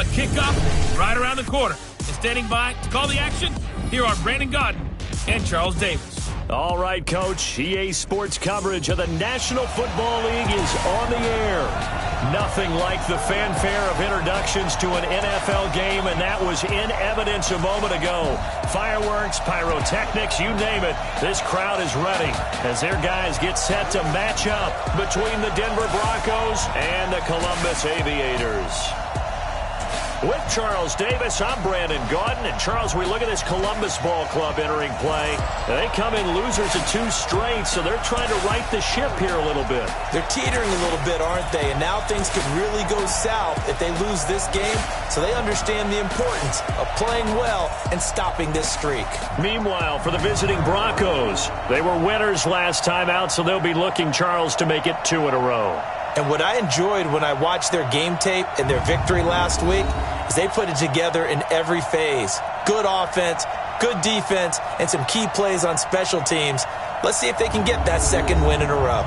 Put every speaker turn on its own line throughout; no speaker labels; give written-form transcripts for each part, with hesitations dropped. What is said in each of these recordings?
But kickoff right around the corner. And standing by to call the action, here are Brandon Gaudin and Charles Davis.
All right, Coach. EA Sports coverage of the National Football League is on the air. Nothing like the fanfare of introductions to an NFL game, and that was in evidence a moment ago. Fireworks, pyrotechnics, you name it. This crowd is ready as their guys get set to match up between the Denver Broncos and the Columbus Aviators. With Charles Davis, I'm Brandon Gaudin. And Charles, we look at this Columbus Ball Club entering play. They come in losers of 2 straight, so they're trying to right the ship here a little bit.
They're teetering a little bit, aren't they? And now things could really go south if they lose this game. So they understand the importance of playing well and stopping this streak.
Meanwhile, for the visiting Broncos, they were winners last time out, so they'll be looking, Charles, to make it 2 in a row.
And what I enjoyed when I watched their game tape and their victory last week is they put it together in every phase. Good offense, good defense, and some key plays on special teams. Let's see if they can get that 2nd win in a row.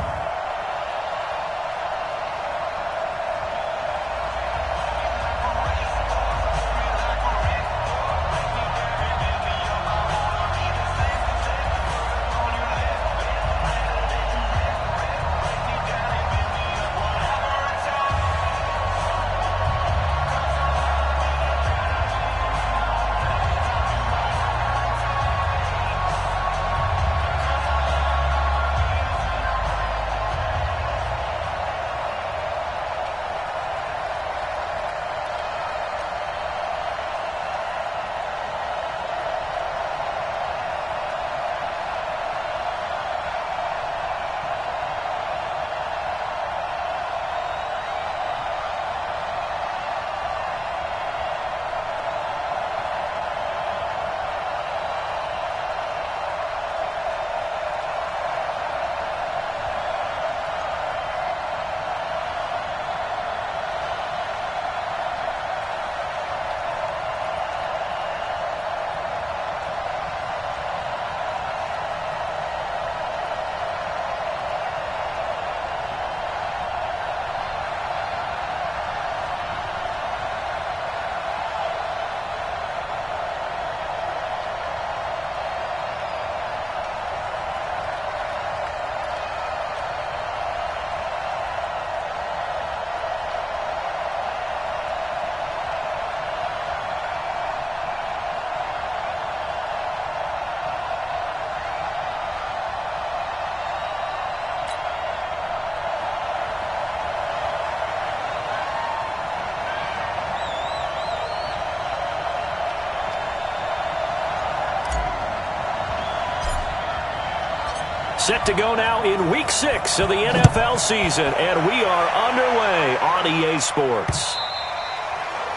Set to go now in Week 6 of the NFL season, and we are underway on EA Sports.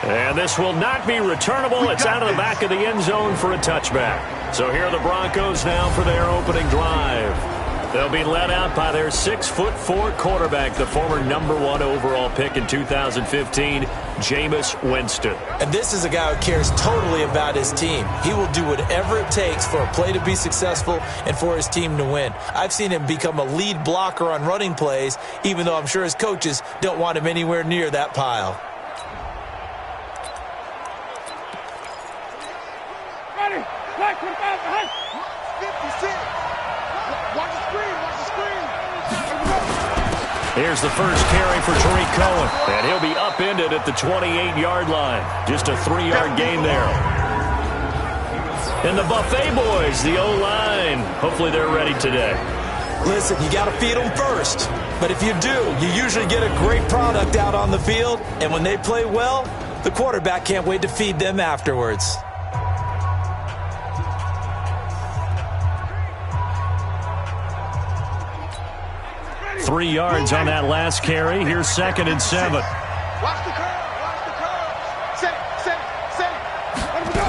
And this will not be returnable. It's out of the back of the end zone for a touchback. So here are the Broncos now for their opening drive. They'll be led out by their 6'4" quarterback, the former #1 overall pick in 2015, Jameis Winston.
And this is a guy who cares totally about his team. He will do whatever it takes for a play to be successful and for his team to win. I've seen him become a lead blocker on running plays, even though I'm sure his coaches don't want him anywhere near that pile.
Ready, black 25 behind. 56. Watch the screen, watch the screen.
Here's the first carry for Tariq Cohen, and he'll be upended at the 28-yard line. Just a 3-yard gain there. And the Buffet boys, the O-line, hopefully they're ready today.
Listen, you got to feed them first. But if you do, you usually get a great product out on the field. And when they play well, the quarterback can't wait to feed them afterwards.
Three yards on that last carry. Here's 2nd and 7.
Watch the curve, watch the curve. Set. Let him go.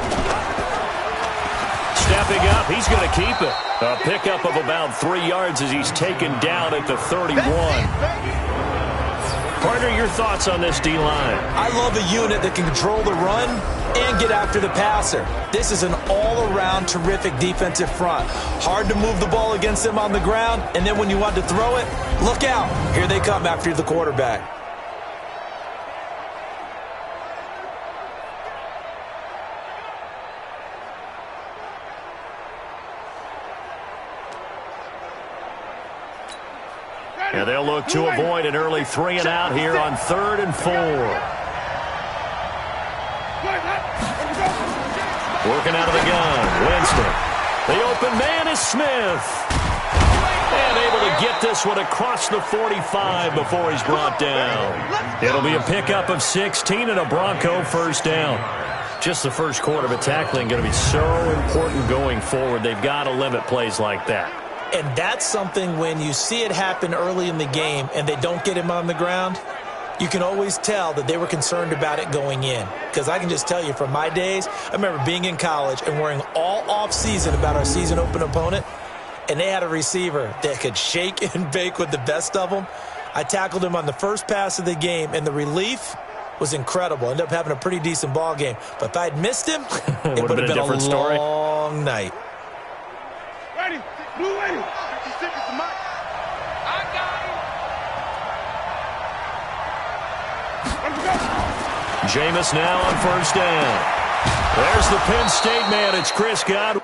Stepping up, he's going to keep it. A pickup of about 3 yards as he's taken down at the 31. Partner, your thoughts on this D-line?
I love a unit that can control the run and get after the passer. This is an all-around terrific defensive front. Hard to move the ball against them on the ground, and then when you want to throw it, look out. Here they come after the quarterback.
And they'll look to avoid an early 3 and out here on 3rd and 4. Working out of the gun, Winston. The open man is Smith. And able to get this one across the 45 before he's brought down. It'll be a pickup of 16 and a Bronco first down. Just the first quarter, but tackling going to be so important going forward. They've got to limit plays like that.
And that's something when you see it happen early in the game and they don't get him on the ground, you can always tell that they were concerned about it going in. Because I can just tell you from my days, I remember being in college and worrying all off-season about our season open opponent, and they had a receiver that could shake and bake with the best of them. I tackled him on the first pass of the game, and the relief was incredible. Ended up having a pretty decent ball game. But if I'd missed him, it would have been a different story. Long night.
Ready, blue ready. 56 is the mark. I got him. Let's go.
Jameis now on first down. There's the Penn State man. It's Chris Godwin.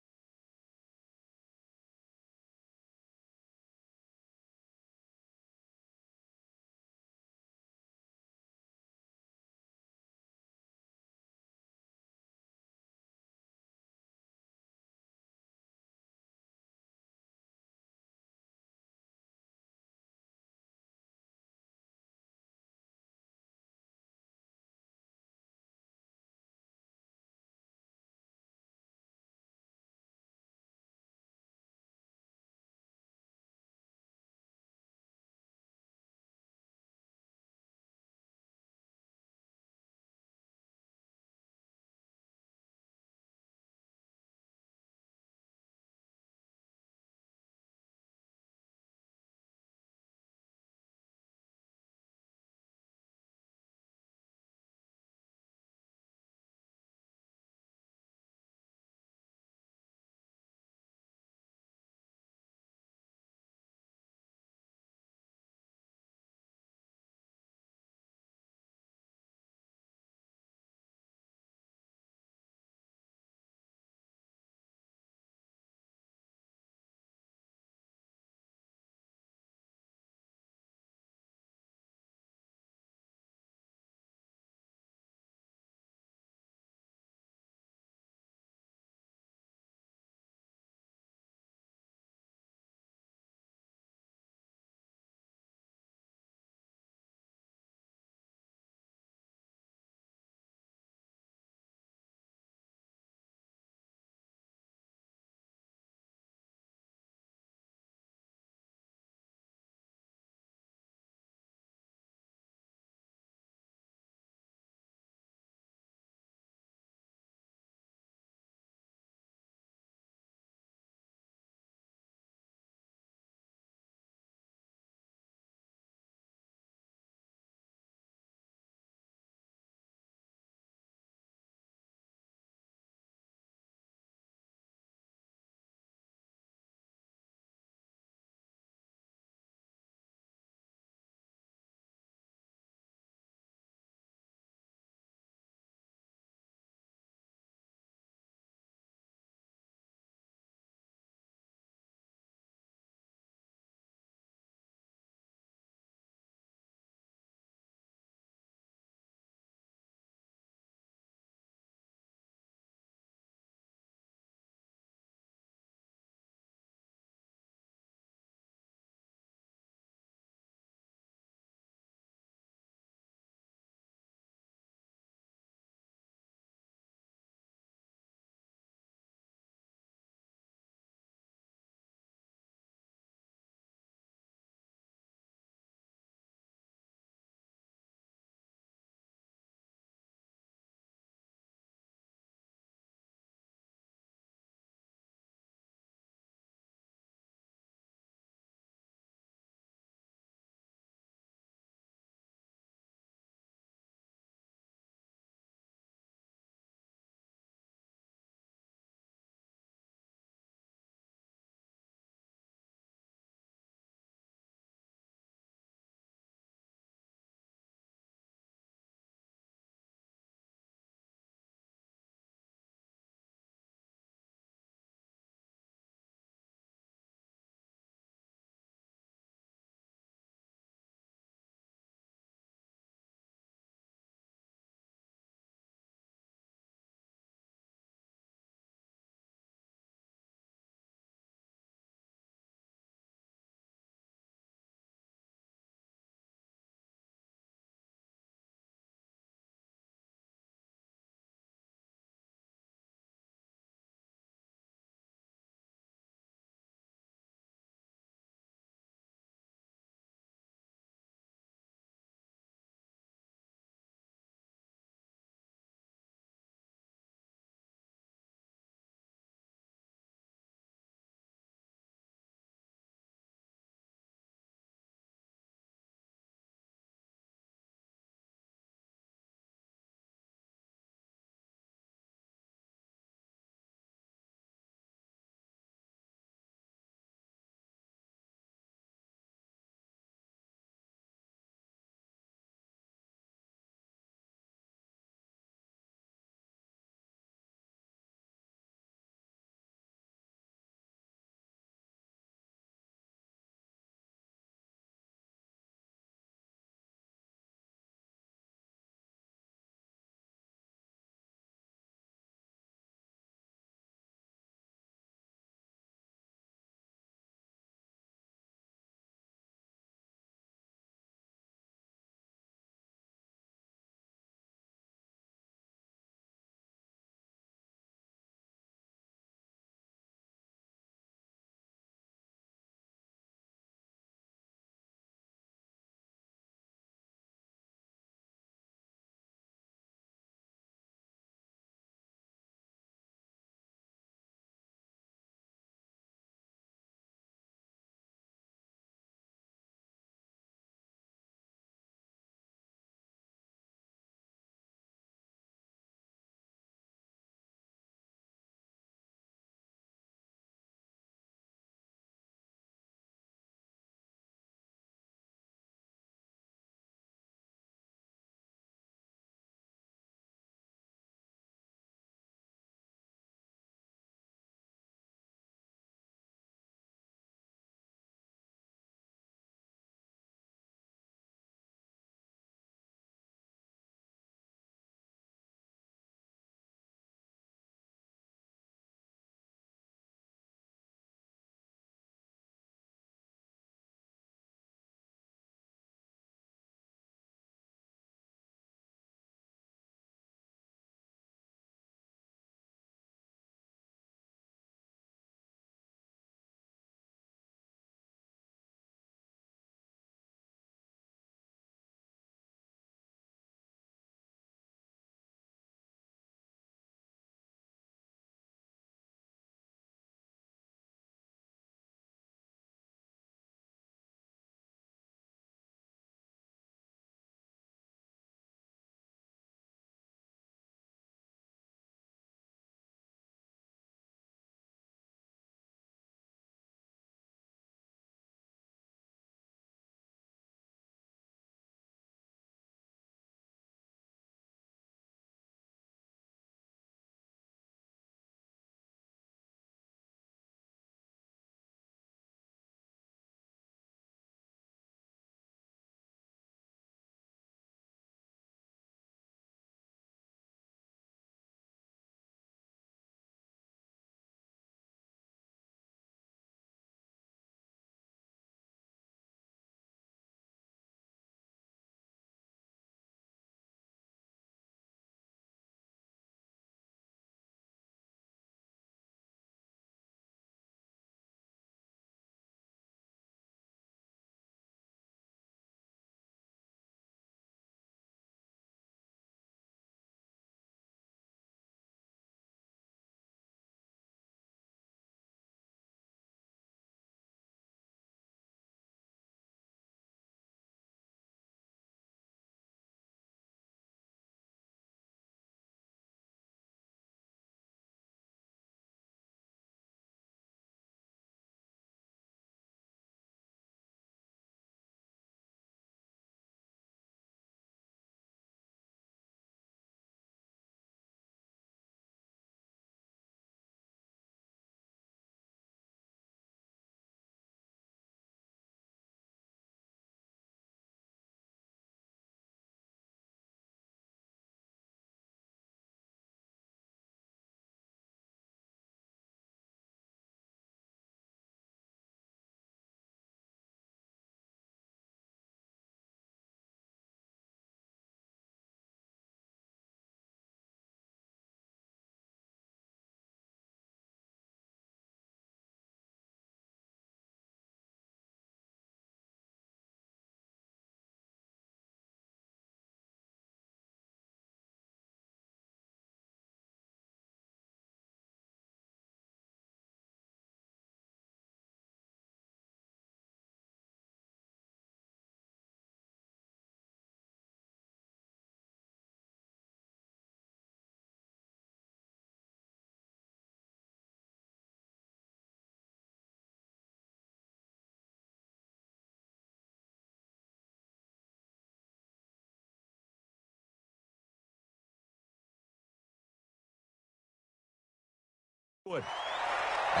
Wood.
A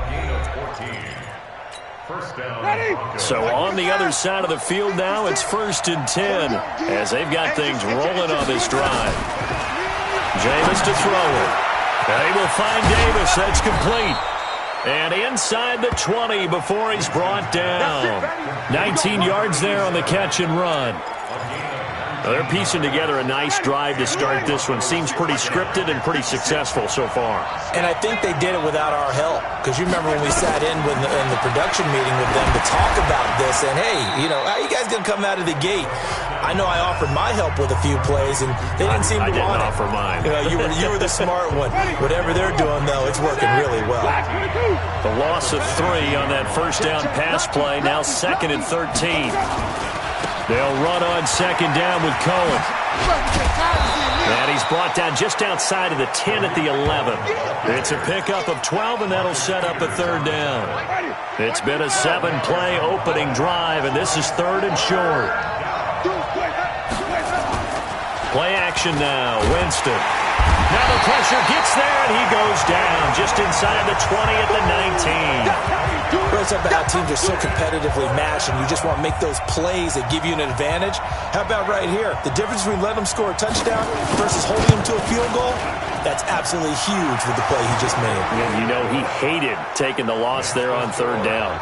gain of 14. First down.
So on the other side of the field now, it's 1st and 10 as they've got things rolling on this drive. Jameis to throw it. They will find Davis. That's complete. And inside the 20 before he's brought down. 19 yards there on the catch and run. They're piecing together a nice drive to start this one. Seems pretty scripted and pretty successful so far.
And I think they did it without our help. Because you remember when we sat in the production meeting with them to talk about this. And, hey, how you guys going to come out of the gate? I know I offered my help with a few plays, and they didn't seem to want it.
I didn't offer mine.
You were the smart one. Whatever they're doing, though, it's working really well.
The loss of 3 on that first down pass play. Now 2nd and 13. They'll run on 2nd down with Cohen. And he's brought down just outside of the 10 at the 11. It's a pickup of 12, and that'll set up a 3rd down. It's been a 7-play opening drive, and this is 3rd and short. Play action now. Winston. Now the pressure gets there, and he goes down just inside the 20 at the 19.
We're talking about how teams are so competitively matched, and you just want to make those plays that give you an advantage. How about right here? The difference between letting them score a touchdown versus holding them to a field goal, that's absolutely huge with the play he just made.
Yeah, he hated taking the loss there on 3rd down.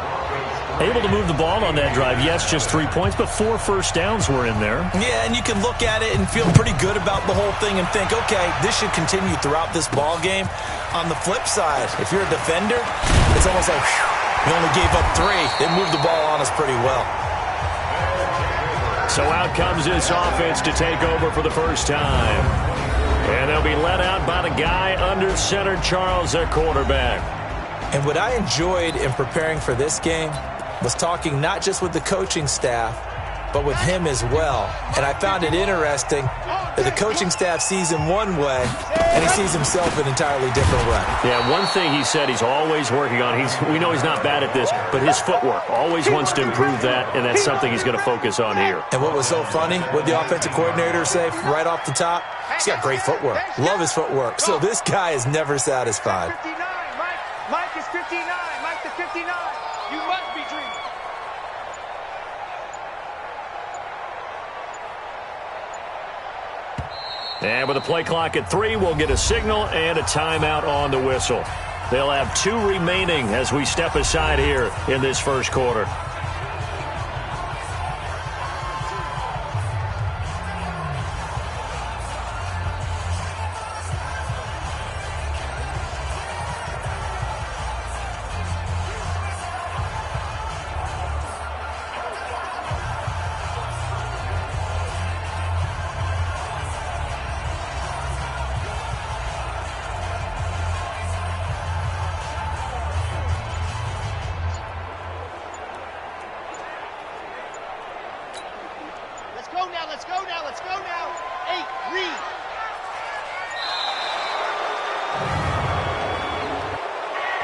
Able to move the ball on that drive. Yes, just 3 points, but 4 first downs were in there.
Yeah, and you can look at it and feel pretty good about the whole thing and think, okay, this should continue throughout this ball game. On the flip side, if you're a defender, it's almost like, whew, we only gave up 3. They moved the ball on us pretty well.
So out comes this offense to take over for the first time. And they'll be let out by the guy under center, Charles, their quarterback.
And what I enjoyed in preparing for this game was talking not just with the coaching staff, but with him as well. And I found it interesting that the coaching staff sees him one way, and he sees himself an entirely different way.
Yeah, one thing he said he's always working on, we know he's not bad at this, but his footwork, always wants to improve that, and that's something he's going to focus on here.
And what was so funny, what the offensive coordinator say right off the top? He's got great footwork. Love his footwork. So this guy is never satisfied.
59, Mike is 59. Mike the 59. You must be dreaming.
And with the play clock at 3, we'll get a signal and a timeout on the whistle. They'll have 2 remaining as we step aside here in this first quarter.
Let's go now. 8, read.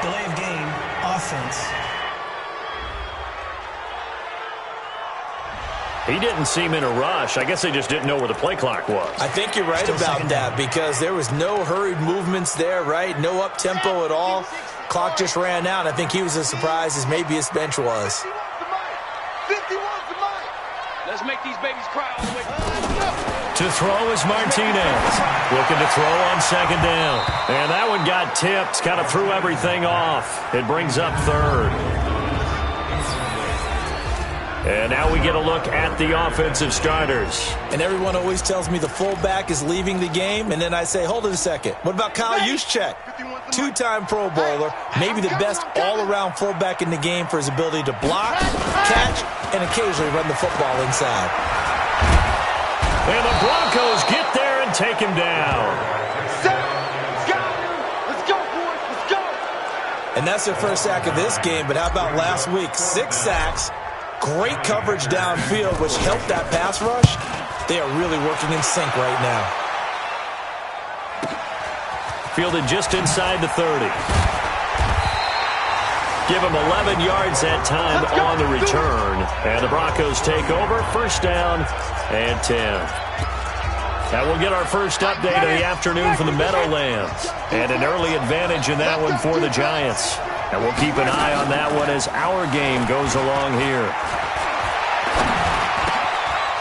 Delay of game, offense.
He didn't seem in a rush. I guess they just didn't know where the play clock was.
I think you're right about that because there was no hurried movements there, right? No up-tempo at all. Clock just ran out. I think he was as surprised as maybe his bench was.
51 to Mike.
Let's make these babies cry all the way.
To throw is Martinez. Looking to throw on second down. And that one got tipped. Kind of threw everything off. It brings up third. And now we get a look at the offensive starters.
And everyone always tells me the fullback is leaving the game, and then I say, hold it a second. What about Kyle Juszczyk? Two-time Pro Bowler, maybe the best all-around fullback in the game for his ability to block, catch, and occasionally run the football inside.
And the Broncos get there and take him down.
Let's go, boys. Let's go.
And that's their first sack of this game, but how about last week? 6 sacks. Great coverage downfield, which helped that pass rush. They are really working in sync right now.
Fielded just inside the 30. Give him 11 yards that time on the return. And the Broncos take over. First down and 10. And we'll get our first update of the afternoon from the Meadowlands. And an early advantage in that one for the Giants. And we'll keep an eye on that one as our game goes along here.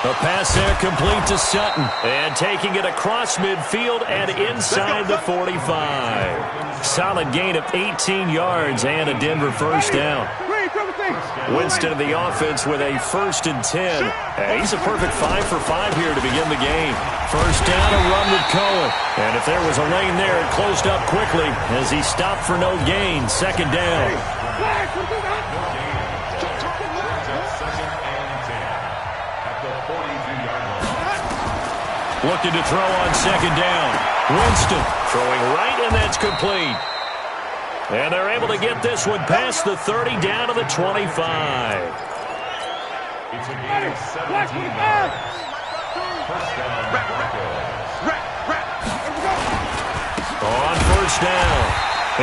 The pass there complete to Sutton. And taking it across midfield and inside the 45. Solid gain of 18 yards and a Denver first down. Winston of the offense with a 1st and 10. And he's a perfect 5 for 5 here to begin the game. First down, a run with Cohen. And if there was a lane there, it closed up quickly as he stopped for no gain. Second down. Looking to throw on second down. Winston throwing right, and that's complete. And they're able to get this one past the 30 down to the 25.
It's a gain of 17 yards. First down, Broncos.
On first down,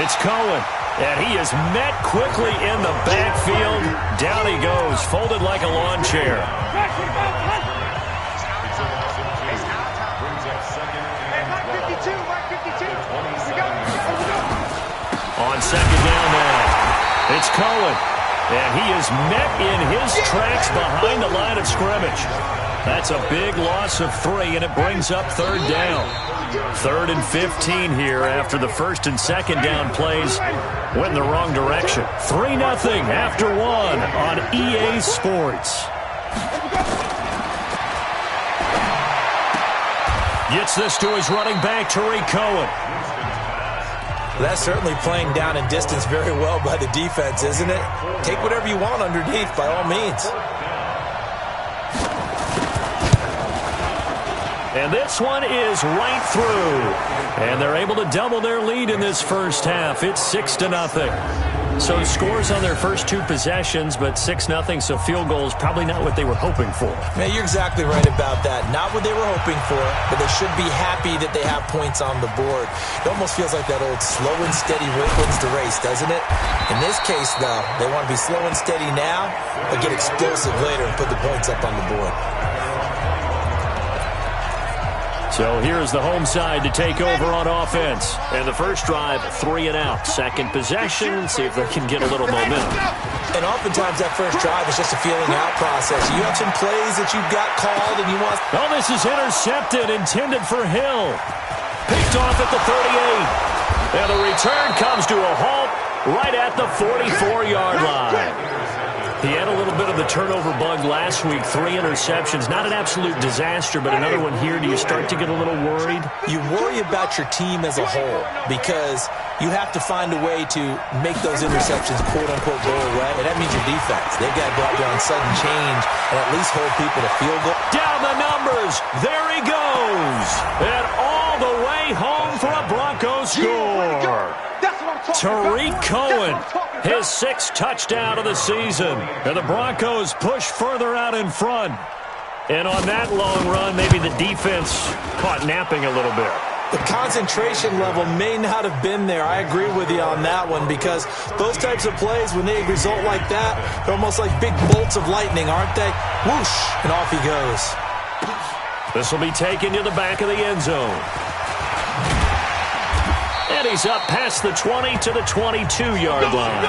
it's Cohen. And he is met quickly in the backfield. Down he goes, folded like a lawn chair. On second down now, it's Cohen. And he is met in his tracks behind the line of scrimmage. That's a big loss of 3, and it brings up third down. 3rd and 15 here after the first and second down plays went in the wrong direction. 3-0 after 1 on EA Sports. Gets this to his running back, Tariq Cohen.
That's certainly playing down and distance very well by the defense, isn't it? Take whatever you want underneath, by all means.
And this one is right through. And they're able to double their lead in this first half. It's 6-0. So scores on their first 2 possessions, but 6-0, so field goals probably not what they were hoping for.
Yeah, you're exactly right about that. Not what they were hoping for, but they should be happy that they have points on the board. It almost feels like that old slow and steady wins the race, doesn't it? In this case, though, they want to be slow and steady now, but get explosive later and put the points up on the board.
So here's the home side to take over on offense. And the first drive, 3 and out. Second possession, see if they can get a little momentum.
And oftentimes that first drive is just a feeling out process. You have some plays that you've got called and you want...
Oh, this is intercepted, intended for Hill. Picked off at the 38. And the return comes to a halt right at the 44-yard line. He had a little bit of the turnover bug last week, 3 interceptions. Not an absolute disaster, but another one here. Do you start to get a little worried?
You worry about your team as a whole because you have to find a way to make those interceptions, quote-unquote, go away. And that means your defense. They've got to go out there on sudden change and at least hold people to field goal.
Down the numbers. There he goes. And all the way home for a Broncos score. Tariq Cohen, his 6th touchdown of the season. And the Broncos push further out in front. And on that long run, maybe the defense caught napping a little bit.
The concentration level may not have been there. I agree with you on that one because those types of plays, when they result like that, they're almost like big bolts of lightning, aren't they? Whoosh, and off he goes.
This will be taken to the back of the end zone. And he's up past the 20 to the 22-yard line.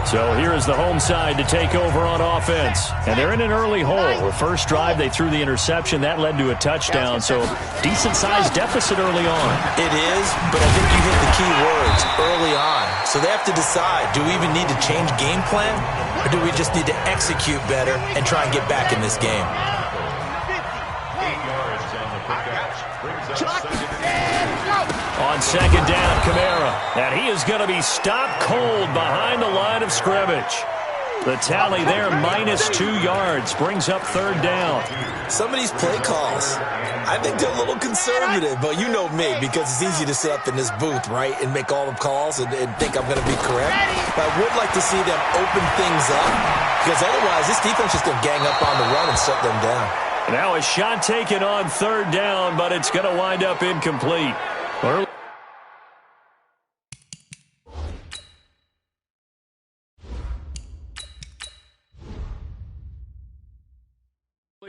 So here is the home side to take over on offense. And they're in an early hole. The first drive, they threw the interception. That led to a touchdown. So decent-sized deficit early on.
It is, but I think you hit the key words, early on. So they have to decide, do we even need to change game plan? Or do we just need to execute better and try and get back in this game?
On second down, Kamara. And he is going to be stopped cold behind the line of scrimmage. The tally there, -2 yards, brings up third down.
Some of these play calls, I think they're a little conservative, but you know me, because it's easy to sit up in this booth, right, and make all the calls and think I'm going to be correct. But I would like to see them open things up, because otherwise this defense is going to gang up on the run and shut them down.
Now a shot taken on third down, but it's going to wind up incomplete. Early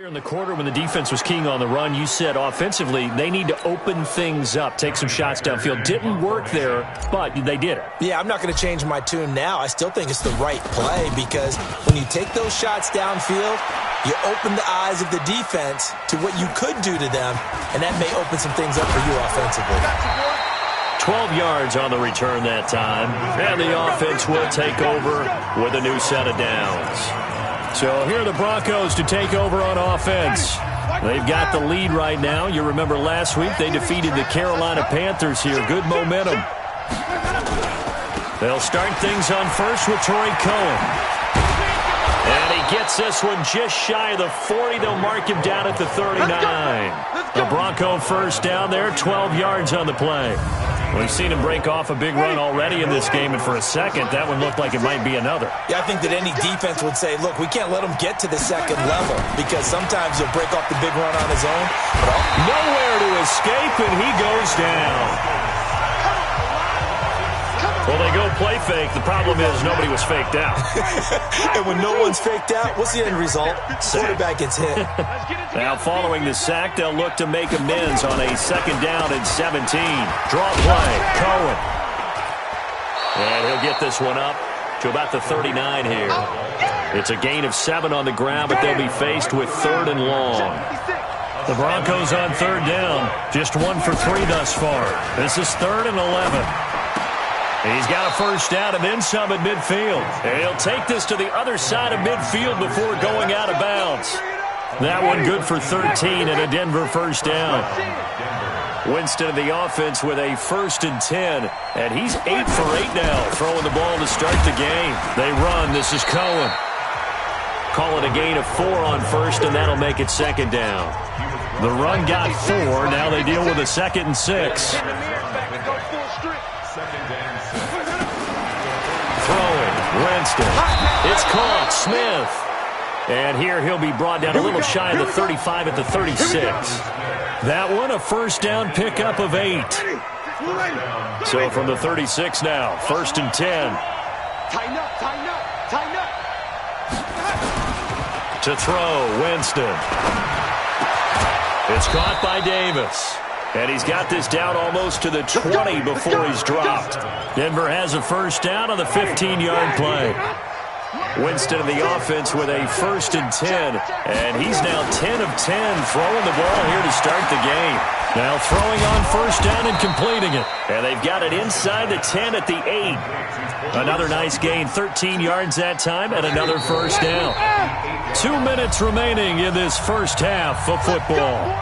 In the quarter when the defense was keying on the run, you said offensively they need to open things up, take some shots downfield. Didn't work there, but they did it.
Yeah, I'm not going to change my tune now. I still think it's the right play because when you take those shots downfield, you open the eyes of the defense to what you could do to them, and that may open some things up for you offensively.
12 yards on the return that time, and the offense will take over with a new set of downs. So here are the Broncos to take over on offense. They've got the lead right now. You remember last week they defeated the Carolina Panthers here. Good momentum. They'll start things on first with Troy Cohen. And he gets this one just shy of the 40. They'll mark him down at the 39. The Bronco first down there, 12 yards on the play. We've seen him break off a big run already in this game, and for a second, that one looked like it might be another.
Yeah, I think that any defense would say, look, we can't let him get to the second level because sometimes he'll break off the big run on his own. But
nowhere to escape, and he goes down. Well, they go play fake. The problem is nobody was faked out.
And when no one's faked out, what's the end result? Quarterback gets hit.
Now, following the sack, they'll look to make amends on a second down and 17. Draw play, Cohen. And he'll get this one up to about the 39 here. It's a gain of 7 on the ground, but they'll be faced with 3rd and long. The Broncos on 3rd down. Just 1 for 3 thus far. This is 3rd and 11. He's got a first down and then some at midfield. And he'll take this to the other side of midfield before going out of bounds. That one good for 13 and a Denver first down. Winston of the offense with a 1st and 10. And he's 8 for 8 now, throwing the ball to start the game. They run. This is Cohen. Call it a gain of 4 on first, and that'll make it 2nd down. The run got 4. Now they deal with a 2nd and 6. Throwing, Winston. It's caught, Smith. And here he'll be brought down a little shy of the 35 at the 36. That one, a first down pickup of 8. So from the 36 now, 1st and 10.
Tighten up, tighten up, tighten up.
To throw, Winston. It's caught by Davis. And he's got this down almost to the 20 before he's dropped. Denver has a first down on the 15-yard play. Winston of the offense with a 1st and 10. And he's now 10 of 10 throwing the ball here to start the game. Now throwing on first down and completing it. And they've got it inside the 10 at the 8. Another nice gain, 13 yards that time, and another first down. 2 minutes remaining in this first half of football.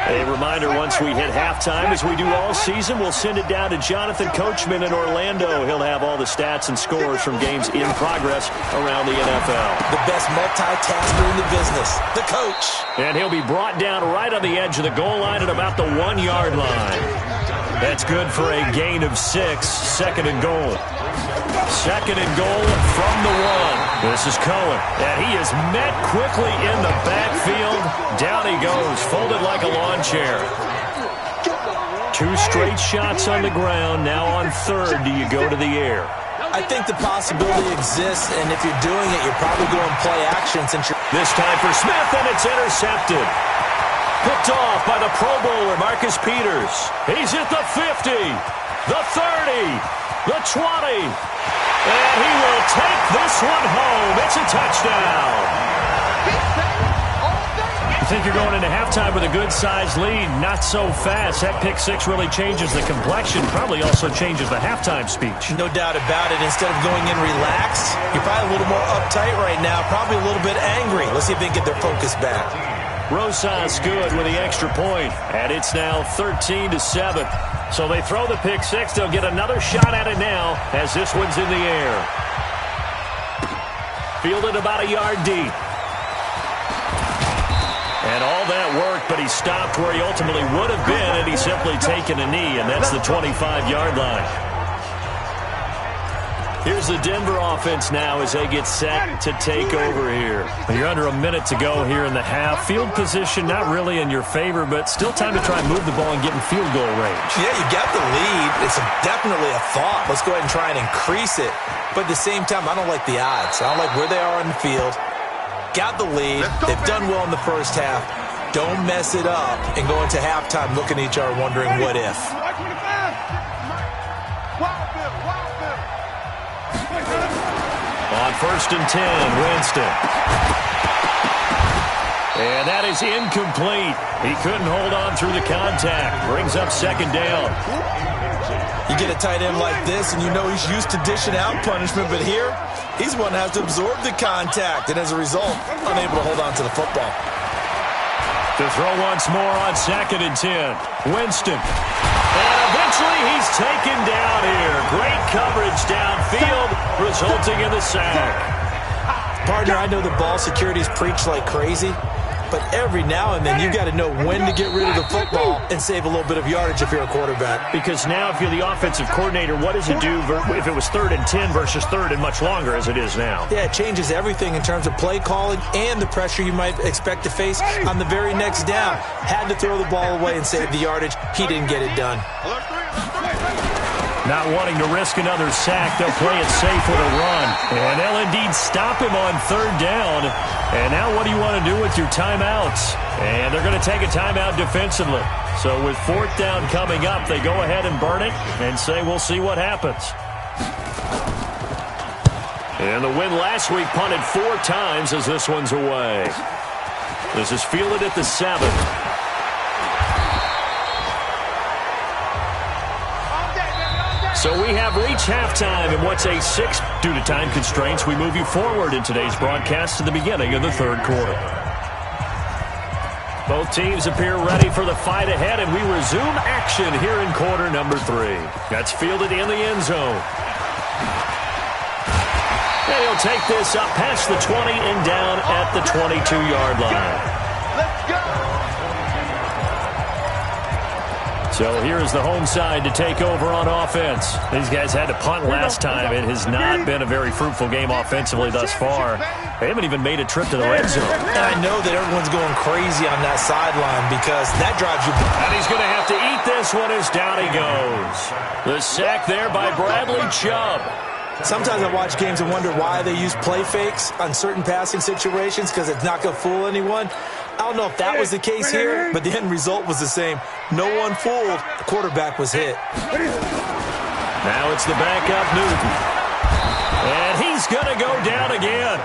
A reminder, once we hit halftime, as we do all season, we'll send it down to Jonathan Coachman in Orlando. He'll have all the stats and scores from games in progress around the NFL.
The best multitasker in the business, the coach.
And he'll be brought down right on the edge of the goal line at about the 1-yard line. That's good for a gain of 6, 2nd and goal. 2nd and goal from the 1. This is Cohen, and he is met quickly in the backfield. Down he goes, folded like a lawn chair. 2 straight shots on the ground. Now on 3rd, do you go to the air?
I think the possibility exists, and if you're doing it, you're probably going play action since you're...
This time for Smith, and it's intercepted. Picked off by the Pro Bowler, Marcus Peters. He's at the 50, the 30, the 20. And he will take this one home. It's a touchdown. You think you're going into halftime with a good-sized lead. Not so fast. That pick 6 really changes the complexion. Probably also changes the halftime speech.
No doubt about it. Instead of going in relaxed, you're probably a little more uptight right now. Probably a little bit angry. Let's see if they can get their focus back.
Rosas good with the extra point. And it's now 13-7. So they throw the pick 6. They'll get another shot at it now as this one's in the air. Fielded about a yard deep. And all that work, but he stopped where he ultimately would have been, and he's simply taken a knee, and that's the 25-yard line. Here's the Denver offense now as they get set to take over here. You're under a minute to go here in the half. Field position not really in your favor, but still time to try and move the ball and get in field goal range.
Yeah, you got the lead. It's definitely a thought. Let's go ahead and try and increase it. But at the same time, I don't like the odds. I don't like where they are on the field. got the lead. They've done well in the first half. Don't mess it up and go into halftime looking at each other wondering what if.
On 1st and 10, Winston. And that is incomplete. He couldn't hold on through the contact. Brings up 2nd down.
You get a tight end like this, and you know he's used to dishing out punishment, but here, he's one that has to absorb the contact, and as a result, unable to hold on to the football.
To throw once more on 2nd and 10. Winston. And eventually he's taken down here. Great coverage downfield, resulting in the sack.
Partner, I know the ball security is preached like crazy, but every now and then you got to know when to get rid of the football and save a little bit of yardage if you're a quarterback.
Because now if you're the offensive coordinator, what does it do if it was 3rd and 10 versus 3rd and much longer as it is now?
Yeah, it changes everything in terms of play calling and the pressure you might expect to face on the very next down. Had to throw the ball away and save the yardage. He didn't get it done.
Not wanting to risk another sack, they'll play it safe with a run. And they'll indeed stop him on 3rd down. And now what do you want to do with your timeouts? And they're going to take a timeout defensively. So with 4th down coming up, they go ahead and burn it and say we'll see what happens. And the win last week punted 4 times as this one's away. This is fielded at the 7. So we have reached halftime in what's a 6. Due to time constraints, we move you forward in today's broadcast to the beginning of the 3rd quarter. Both teams appear ready for the fight ahead, and we resume action here in quarter number 3. That's fielded in the end zone. And he'll take this up past the 20 and down at the 22-yard line.
Let's go!
So here is the home side to take over on offense. These guys had to punt last time. It has not been a very fruitful game offensively thus far. They haven't even made a trip to the red zone.
And I know that everyone's going crazy on that sideline because that drives you.
And he's going to have to eat this one as down he goes. The sack there by Bradley Chubb.
Sometimes I watch games and wonder why they use play fakes on certain passing situations because it's not going to fool anyone. I don't know if that was the case here, but the end result was the same. No one fooled. The quarterback was hit.
Now it's the backup Newton. And he's going to go down again.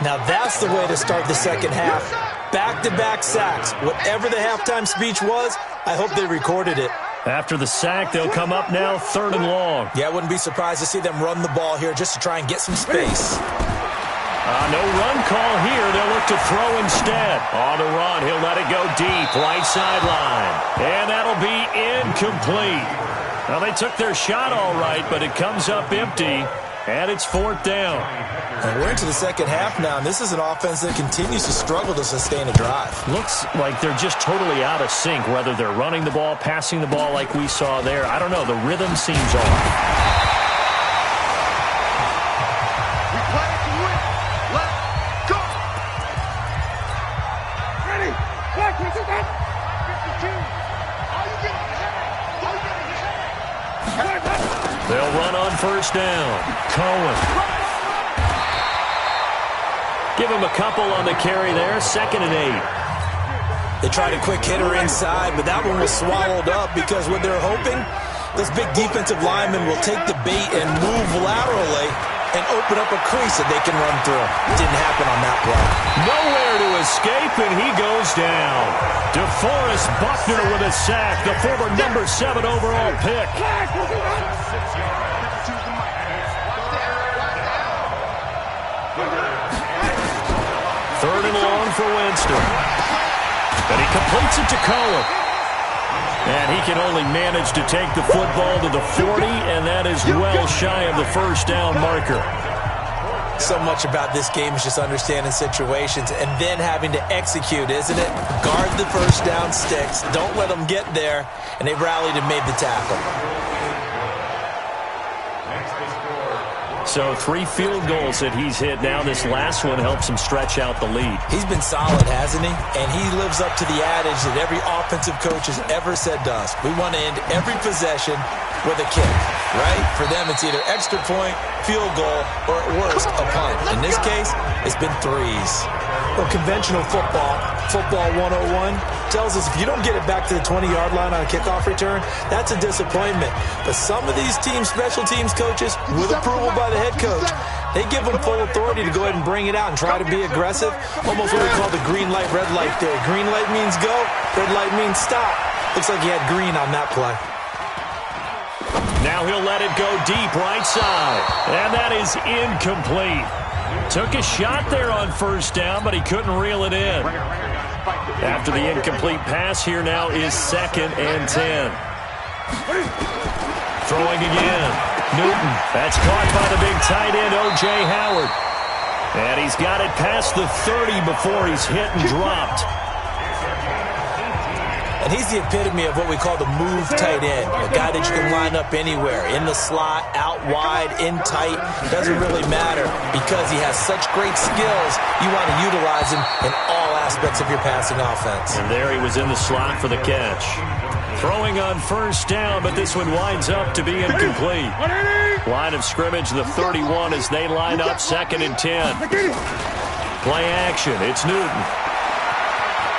Now that's the way to start the second half. Back-to-back sacks. Whatever the halftime speech was, I hope they recorded it.
After the sack, they'll come up now 3rd and long.
Yeah, I wouldn't be surprised to see them run the ball here just to try and get some space.
No run call here. They'll look to throw instead. On the run, he'll let it go deep, right sideline. And that'll be incomplete. Well, they took their shot all right, but it comes up empty, and it's 4th down.
And we're into the second half now, and this is an offense that continues to struggle to sustain a drive.
Looks like they're just totally out of sync, whether they're running the ball, passing the ball like we saw there. I don't know. The rhythm seems off. They'll run on 1st down. Cohen. Give him a couple on the carry there. 2nd and 8.
They tried a quick hitter inside, but that one was swallowed up because what they're hoping, those big defensive linemen will take the bait and move laterally and open up a crease that they can run through. Didn't happen on that play.
Nowhere to escape, and he goes down. DeForest Buckner with a sack, the former number 7 overall pick. 3rd and long for Winston. And he completes it to Cohen. And he can only manage to take the football to the 40, and that is well shy of the 1st down marker.
So much about this game is just understanding situations and then having to execute, isn't it? Guard the 1st down sticks. Don't let them get there. And they rallied and made the tackle.
So 3 field goals that he's hit now. This last one helps him stretch out the lead.
He's been solid, hasn't he? And he lives up to the adage that every offensive coach has ever said to us. We want to end every possession with a kick. right? For them, it's either extra point, field goal, or at worst, a punt. In this case, it's been threes.
Well, conventional football 101, tells us if you don't get it back to the 20-yard line on a kickoff return, that's a disappointment. But some of these special teams coaches, with approval by the head coach, they give them full authority to go ahead and bring it out and try to be aggressive. Almost what we call the green light, red light theory. Green light means go, red light means stop. Looks like he had green on that play.
Now he'll let it go deep right side. And that is incomplete. Took a shot there on first down, but he couldn't reel it in. After the incomplete pass, here now is 2nd and 10. Throwing again. Newton. That's caught by the big tight end, O.J. Howard. And he's got it past the 30 before he's hit and dropped.
And he's the epitome of what we call the move tight end, a guy that you can line up anywhere, in the slot, out wide, in tight. Doesn't really matter because he has such great skills. You want to utilize him in all aspects of your passing offense.
And there he was in the slot for the catch. Throwing on first down, but this one winds up to be incomplete. Line of scrimmage, the 31 as they line up 2nd and 10. Play action, it's Newton.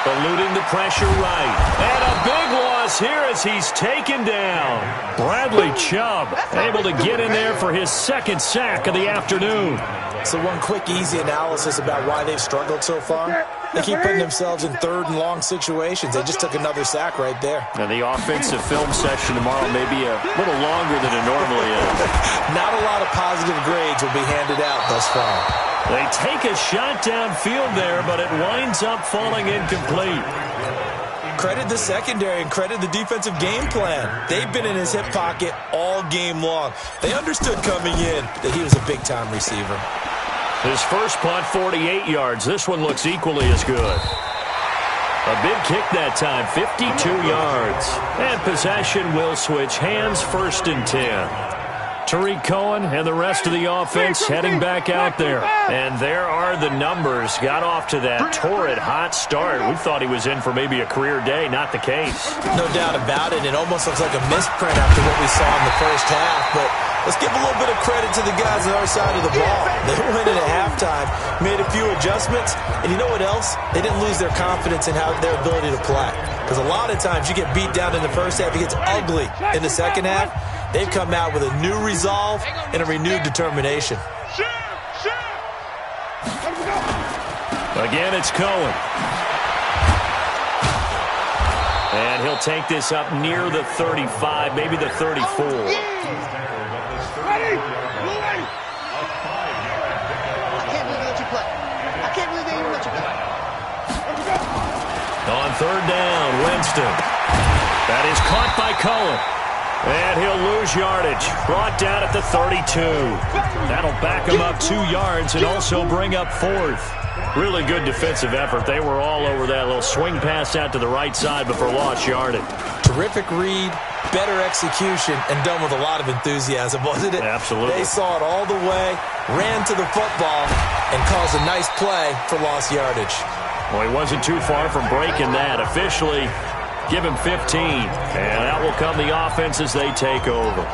Eluding the pressure right. And a big loss here as he's taken down. Bradley Chubb able to get in there for his 2nd sack of the afternoon.
So one quick, easy analysis about why they've struggled so far. They keep putting themselves in 3rd and long situations. They just took another sack right there.
And the offensive film session tomorrow may be a little longer than it normally is.
Not a lot of positive grades will be handed out thus far.
They take a shot downfield there, but it winds up falling incomplete.
Credit the secondary and credit the defensive game plan. They've been in his hip pocket all game long. They understood coming in that he was a big-time receiver.
His first punt, 48 yards. This one looks equally as good. A big kick that time, 52 yards. And possession will switch hands, 1st and 10. Tariq Cohen and the rest of the offense heading back out there. And there are the numbers. Got off to that torrid hot start. We thought he was in for maybe a career day. Not the case.
No doubt about it. It almost looks like a misprint after what we saw in the first half. But let's give a little bit of credit to the guys on the other side of the ball. They went in at halftime, made a few adjustments, and you know what else? They didn't lose their confidence in their ability to play. Because a lot of times you get beat down in the first half, it gets ugly in the second half. They've come out with a new resolve and a renewed determination.
Again, it's Cohen. And he'll take this up near the 35, maybe the 34.
Ready? I can't believe they even let you play.
On 3rd down, Winston. That is caught by Cohen. And he'll lose yardage. Brought down at the 32. That'll back him up 2 yards and also bring up 4th. Really good defensive effort. They were all over that little swing pass out to the right side before lost yardage.
Terrific read, better execution, and done with a lot of enthusiasm, wasn't it?
Absolutely.
They saw it all the way, ran to the football, and caused a nice play for lost yardage.
Well, he wasn't too far from breaking that. Officially, give him 15. And out will come the offense as they take over.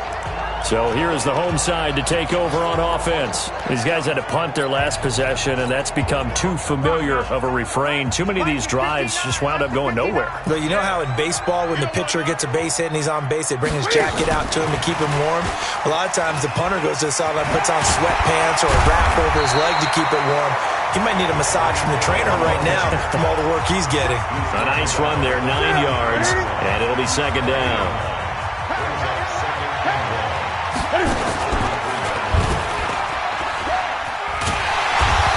So here is the home side to take over on offense. These guys had to punt their last possession, and that's become too familiar of a refrain. Too many of these drives just wound up going nowhere.
But you know how in baseball, when the pitcher gets a base hit and he's on base, they bring his jacket out to him to keep him warm? A lot of times the punter goes to the sideline, puts on sweatpants or a wrap over his leg to keep it warm. He might need a massage from the trainer right now from all the work he's getting.
A nice run there, 9 yards, and it'll be 2nd down.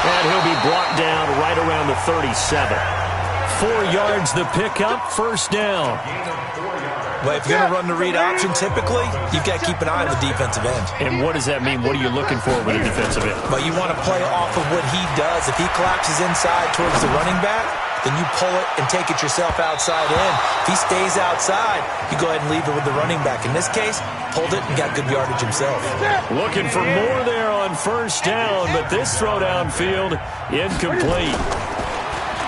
And he'll be brought down right around the 37. 4 yards the pickup, 1st down.
Well, if you're going to run the read option, typically, you've got to keep an eye on the defensive end.
And what does that mean? What are you looking for with a defensive end?
But you want to play off of what he does. If he collapses inside towards the running back, then you pull it and take it yourself outside in. If he stays outside, you go ahead and leave it with the running back. In this case, pulled it and got good yardage himself.
Looking for more there on 1st down, but this throw downfield, incomplete.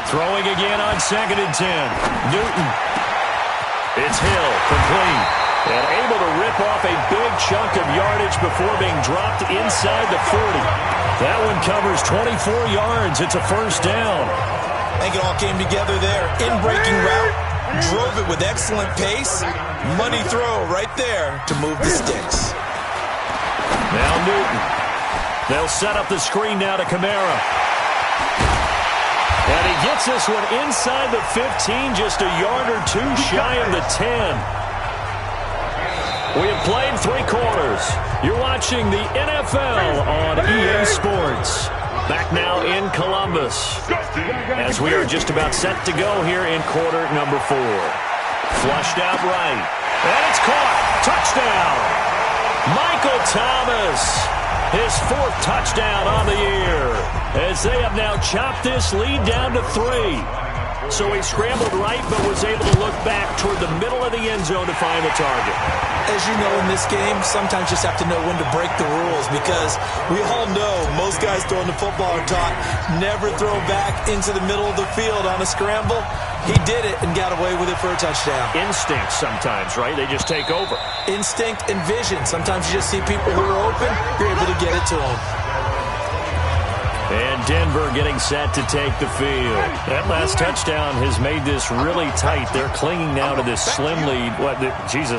Throwing again on 2nd and 10. Newton. It's Hill, complete. And able to rip off off a big chunk of yardage before being dropped inside the 40. That one covers 24 yards. It's a first down.
I think it all came together there. In-breaking route, drove it with excellent pace. Money throw right there to move the sticks.
Now Newton. They'll set up the screen now to Kamara. And he gets this one inside the 15, just a yard or two shy of the 10. We have played 3 quarters. You're watching the NFL on EA Sports. Back now in Columbus as we are just about set to go here in quarter number 4. Flushed out right. And it's caught. Touchdown. Michael Thomas. His 4th touchdown on the year as they have now chopped this lead down to 3. So he scrambled right but was able to look back toward the middle of the end zone to find the target.
As you know, in this game, sometimes you just have to know when to break the rules because we all know most guys throwing the football are taught never throw back into the middle of the field on a scramble. He did it and got away with it for a touchdown.
Instinct sometimes, right? They just take over.
Instinct and vision. Sometimes you just see people who are open, you're able to get it to them.
And Denver getting set to take the field. That last touchdown has made this really tight. They're clinging now to this slim lead.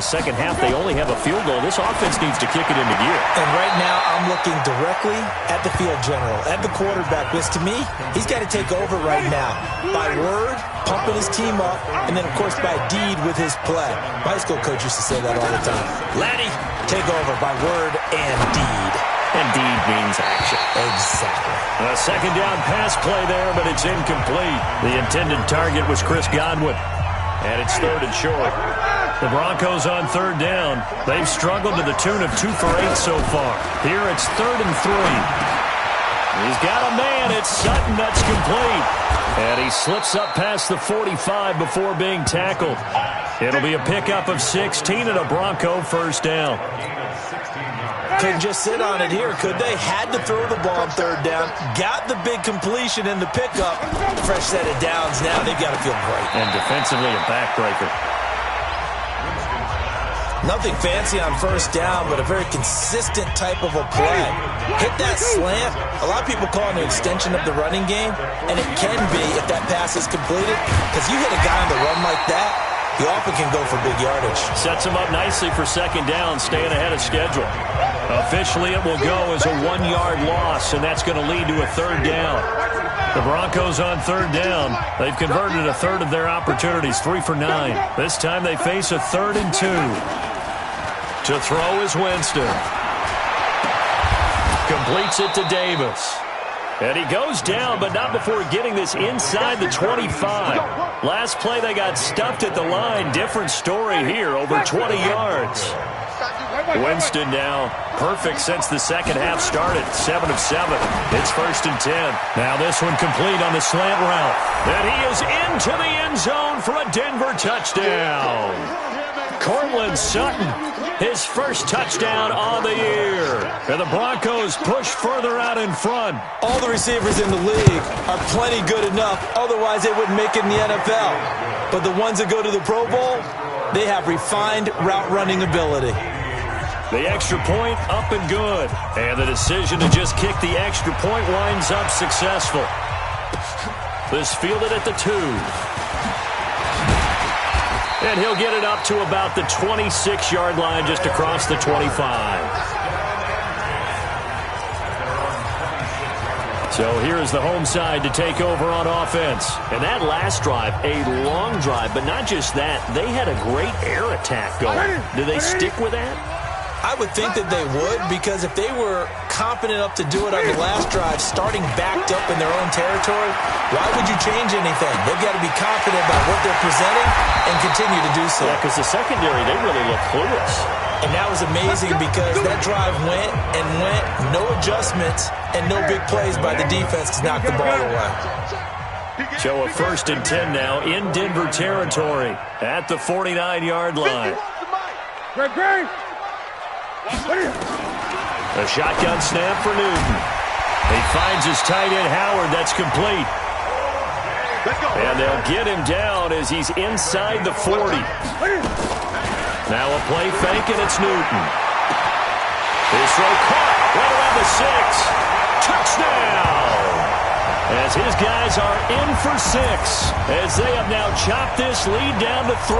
Second half, they only have a field goal. This offense needs to kick it into gear.
And right now, I'm looking directly at the field general, at the quarterback. Because to me, he's got to take over right now. By word, pumping his team up, and then, of course, by deed with his play. My high school coach used to say that all the time. Laddie, take over by word and deed.
And deed means action.
Exactly.
A second down pass play there, but it's incomplete. The intended target was Chris Godwin. And it's 3rd and short. The Broncos on 3rd down. They've struggled to the tune of 2 for 8 so far. Here it's 3rd and 3. He's got a man. It's Sutton. That's complete. And he slips up past the 45 before being tackled. It'll be a pickup of 16 and a Bronco first down.
Couldn't just sit on it here, could they? Had to throw the ball on 3rd down. Got the big completion in the pickup. Fresh set of downs now. They've got to feel great.
And defensively a backbreaker.
Nothing fancy on 1st down, but a very consistent type of a play. Hit that slant. A lot of people call it an extension of the running game, and it can be if that pass is completed, because you hit a guy on the run like that, he often can go for big yardage.
Sets him up nicely for 2nd down, staying ahead of schedule. Officially, it will go as a 1-yard loss, and that's going to lead to a 3rd down. The Broncos on 3rd down. They've converted a 1/3 of their opportunities, 3 for 9. This time they face a 3rd and 2. To throw is Winston. Completes it to Davis. And he goes down, but not before getting this inside the 25. Last play, they got stuffed at the line. Different story here, over 20 yards. Winston now perfect since the second half started. 7 of 7. It's 1st and 10. Now this one complete on the slant route. And he is into the end zone for a Denver touchdown. Cortland Sutton, his first touchdown on the year. And the Broncos push further out in front.
All the receivers in the league are plenty good enough. Otherwise, they wouldn't make it in the NFL. But the ones that go to the Pro Bowl, they have refined route running ability.
The extra point up and good. And the decision to just kick the extra point winds up successful. This fielded at the 2. And he'll get it up to about the 26-yard line just across the 25. So here is the home side to take over on offense. And that last drive, a long drive, but not just that. They had a great air attack going. Do they stick with that?
I would think that they would, because if they were confident enough to do it on the last drive, starting backed up in their own territory, why would you change anything? They've got to be confident about what they're presenting and continue to do so.
Yeah, because the secondary, they really look clueless.
And that was amazing because that drive went and went, no adjustments, and no big plays by the defense to knock the ball away.
So a 1st and 10 now in Denver territory at the 49-yard line. A shotgun snap for Newton. He finds his tight end Howard. That's complete. And they'll get him down as he's inside the 40. Now a play fake, and it's Newton. His throw caught right around the 6. Touchdown! As his guys are in for 6, as they have now chopped this lead down to 3.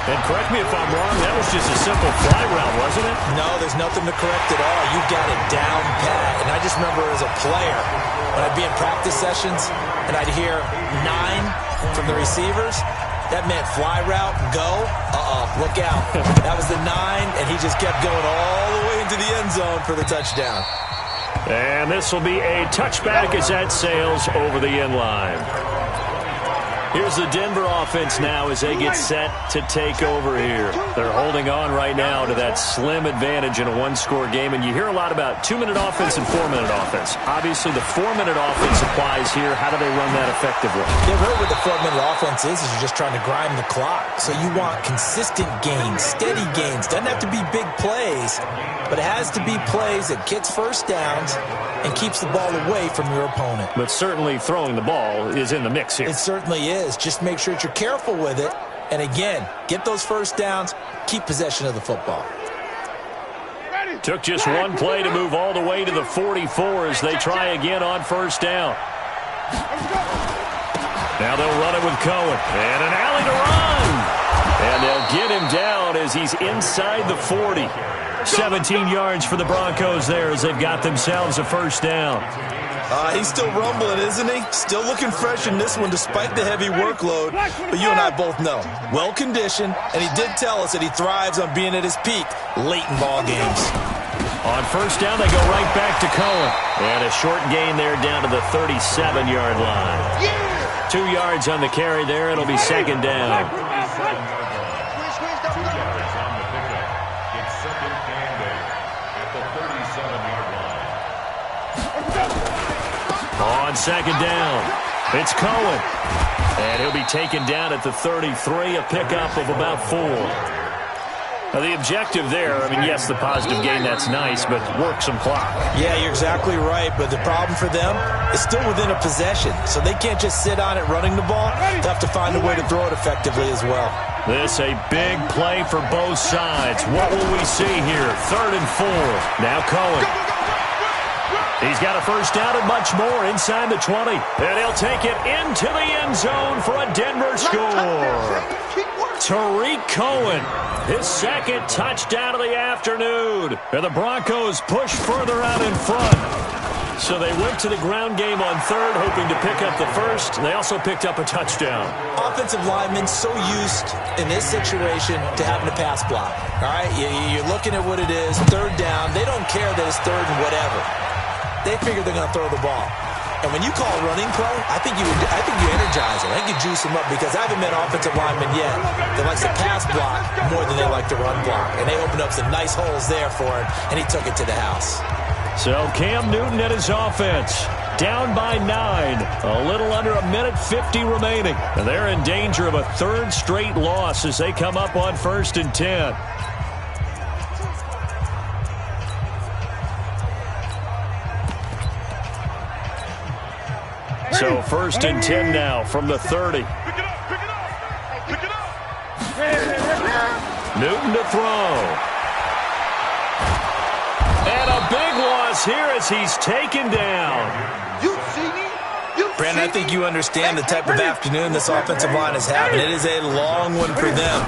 And correct me if I'm wrong, that was just a simple fly route, wasn't it?
No, there's nothing to correct at all. You got it down pat. And I just remember as a player, when I'd be in practice sessions, and I'd hear 9 from the receivers, that meant fly route, go, look out. That was the 9, and he just kept going all the way into the end zone for the touchdown.
And this will be a touchback as that sails over the end line. Here's the Denver offense now as they get set to take over here. They're holding on right now to that slim advantage in a one-score game, and you hear a lot about 2-minute offense and 4-minute offense. Obviously, the 4-minute offense applies here. How do they run that effectively?
Yeah, really what the 4-minute offense is you're just trying to grind the clock. So you want consistent gains, steady gains. Doesn't have to be big plays, but it has to be plays that gets first downs and keeps the ball away from your opponent.
But certainly throwing the ball is in the mix here.
It certainly is. Just make sure that you're careful with it. And again, get those first downs, keep possession of the football.
Took just one play to move all the way to the 44 as they try again on first down. Now they'll run it with Cohen. And an alley to run. And they'll get him down as he's inside the 40. 17 yards for the Broncos there as they've got themselves a first down.
He's still rumbling, isn't he? Still looking fresh in this one despite the heavy workload. But you and I both know, well-conditioned, and he did tell us that he thrives on being at his peak late in ball games.
On first down, they go right back to Cohen. And a short gain there down to the 37-yard line. 2 yards on the carry there. It'll be second down. On second down, it's Cohen. And he'll be taken down at the 33, a pickup of about 4. Now the objective there, I mean, yes, the positive gain, that's nice, but work some clock.
Yeah, you're exactly right, but the problem for them is still within a possession, so they can't just sit on it running the ball. They have to find a way to throw it effectively as well.
This a big play for both sides. What will we see here? 3rd and 4. Now Cohen. He's got a first down and much more inside the 20. And he'll take it into the end zone for a Denver score. Tariq Cohen, his second touchdown of the afternoon. And the Broncos push further out in front. So they went to the ground game on 3rd, hoping to pick up the first. They also picked up a touchdown.
Offensive linemen so used in this situation to having a pass block. All right, you're looking at what it is, 3rd down. They don't care that it's 3rd and whatever. They figure they're going to throw the ball. And when you call a running play, I think you energize them. I think you juice them up because I haven't met an offensive lineman yet that likes to pass block more than they like to run block. And they opened up some nice holes there for him, and he took it to the house.
So Cam Newton and his offense down by 9. A little under a minute 50 remaining. And they're in danger of a 3rd straight loss as they come up on 1st and 10. So 1st and 10 now from the 30.
Pick it up.
Newton to throw. And a big loss here as he's taken down.
Brandon, I think you understand the type of afternoon this offensive line is having. It is a long one for them.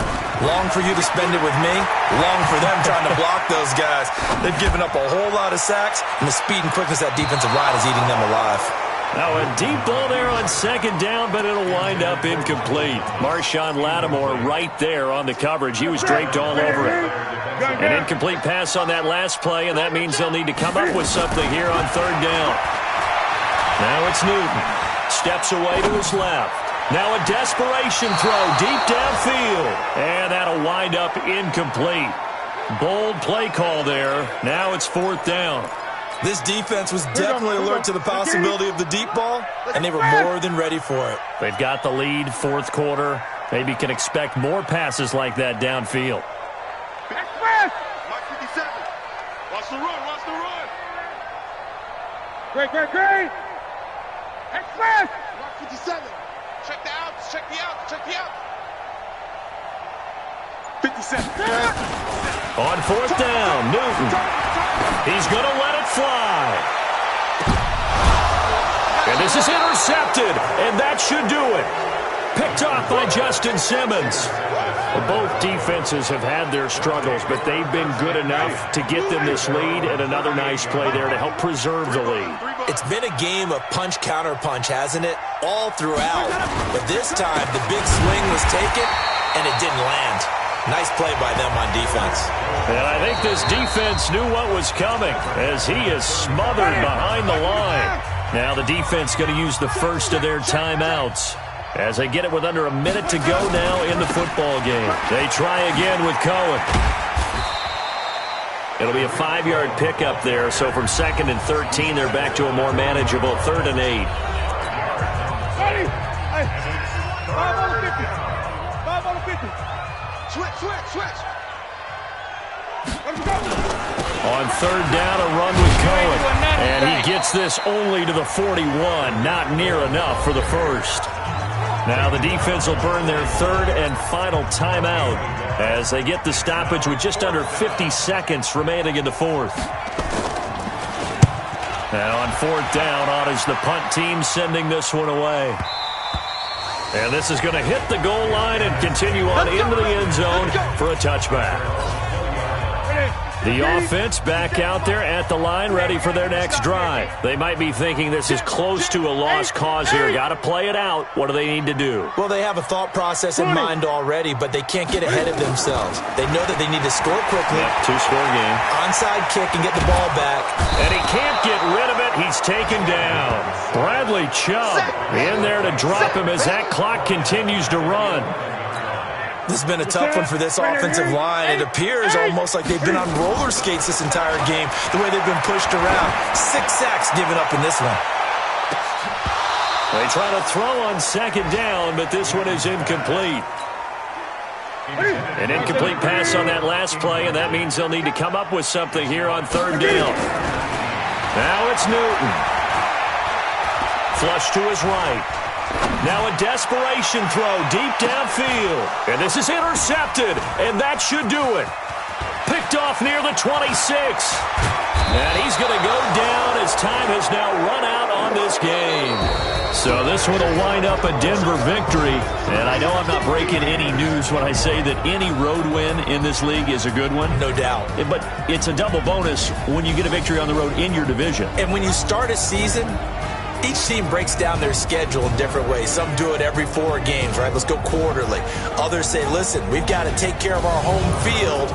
Long for you to spend it with me. Long for them trying to block those guys. They've given up a whole lot of sacks, and the speed and quickness of that defensive line is eating them alive.
Now a deep ball there on second down, but it'll wind up incomplete. Marshawn Lattimore right there on the coverage. He was draped all over it. An incomplete pass on that last play, and that means they'll need to come up with something here on 3rd down. Now it's Newton. Steps away to his left. Now a desperation throw deep downfield. And that'll wind up incomplete. Bold play call there. Now it's 4th down.
This defense was definitely alert to the possibility of the deep ball, and they were more than ready for it.
They've got the lead, 4th quarter. Maybe can expect more passes like that downfield.
Express! Mark 57. Watch the run. Great. Express! Mark 57. Check the outs.
On fourth down, Newton. He's going to let it fly. And this is intercepted, and that should do it. Picked off by Justin Simmons. Well, both defenses have had their struggles, but they've been good enough to get them this lead, and another nice play there to help preserve the lead.
It's been a game of punch-counter-punch, hasn't it? All throughout. But this time, the big swing was taken, and it didn't land. Nice play by them on defense.
And I think this defense knew what was coming as he is smothered behind the line. Now the defense going to use the first of their timeouts as they get it with under a minute to go now in the football game. They try again with Cohen. It'll be a 5-yard pickup there, so from 2nd and 13, they're back to a more manageable 3rd and 8.
Hey, 5 on the 50. 5 on the 50. Switch. Let's go.
On 3rd down, a run with Cohen. And he gets this only to the 41. Not near enough for the first. Now the defense will burn their 3rd and final timeout as they get the stoppage with just under 50 seconds remaining in the 4th. Now on 4th down, on is the punt team sending this one away. And this is going to hit the goal line and continue on into the end zone for a touchback. The offense back out there at the line, ready for their next drive. They might be thinking this is close to a lost cause here. Got to play it out. What do they need to do?
Well, they have a thought process in mind already, but they can't get ahead of themselves. They know that they need to score quickly.
Yep, 2-score game.
Onside kick and get the ball back.
And he can't get rid of it. He's taken down. Bradley Chubb in there to drop him as that clock continues to run.
This has been a tough one for this offensive line. It appears almost like they've been on roller skates this entire game, the way they've been pushed around. 6 sacks given up in this one.
They try to throw on 2nd down, but this one is incomplete. An incomplete pass on that last play, and that means they'll need to come up with something here on 3rd down. Now it's Newton. Flush to his right. Now a desperation throw deep downfield. And this is intercepted, and that should do it. Picked off near the 26. And he's going to go down as time has now run out on this game. So this one will wind up a Denver victory. And I know I'm not breaking any news when I say that any road win in this league is a good one.
No doubt.
But it's a double bonus when you get a victory on the road in your division.
And when you start a season, each team breaks down their schedule in different ways. Some do it every 4 games, right? Let's go quarterly. Others say, listen, we've got to take care of our home field.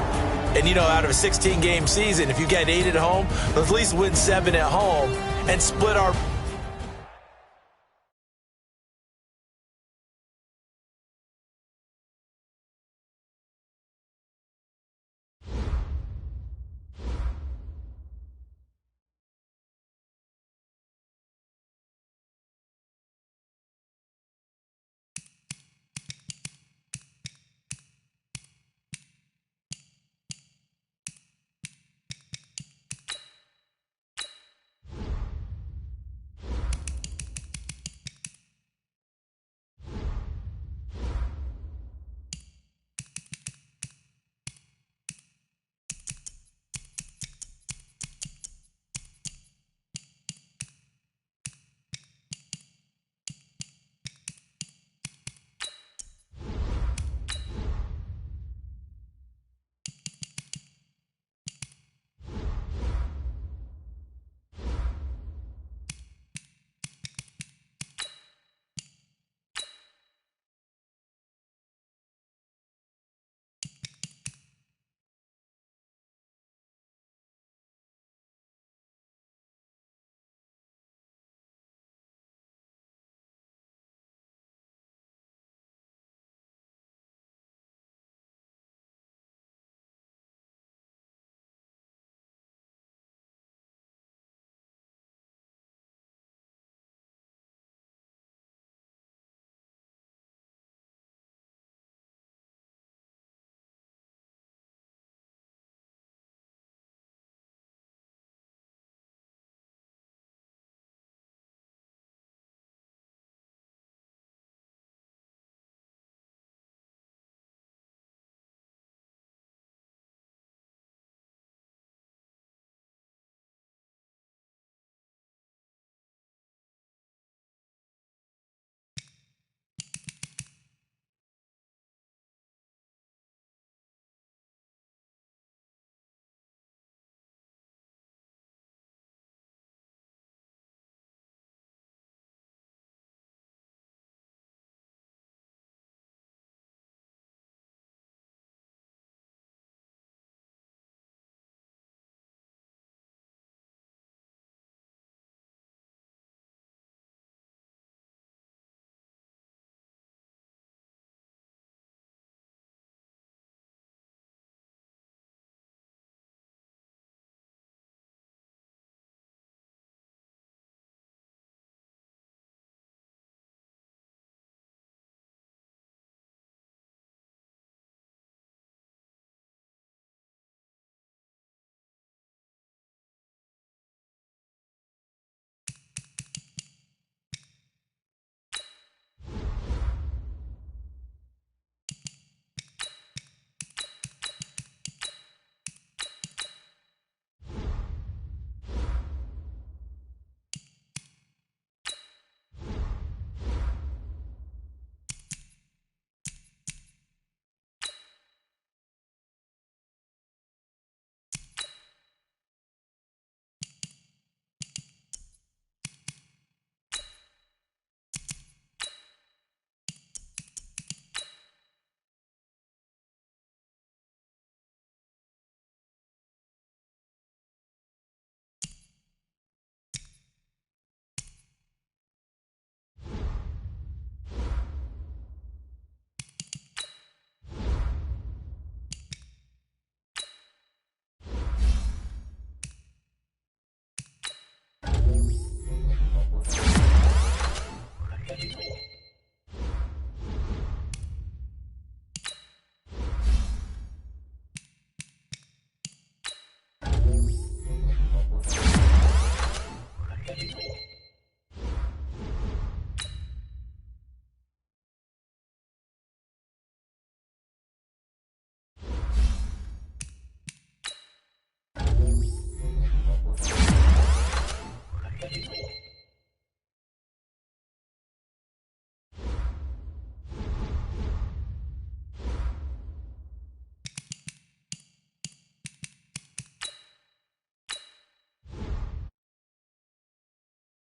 And, you know, out of a 16-game season, if you get 8 at home, let's at least win 7 at home and split our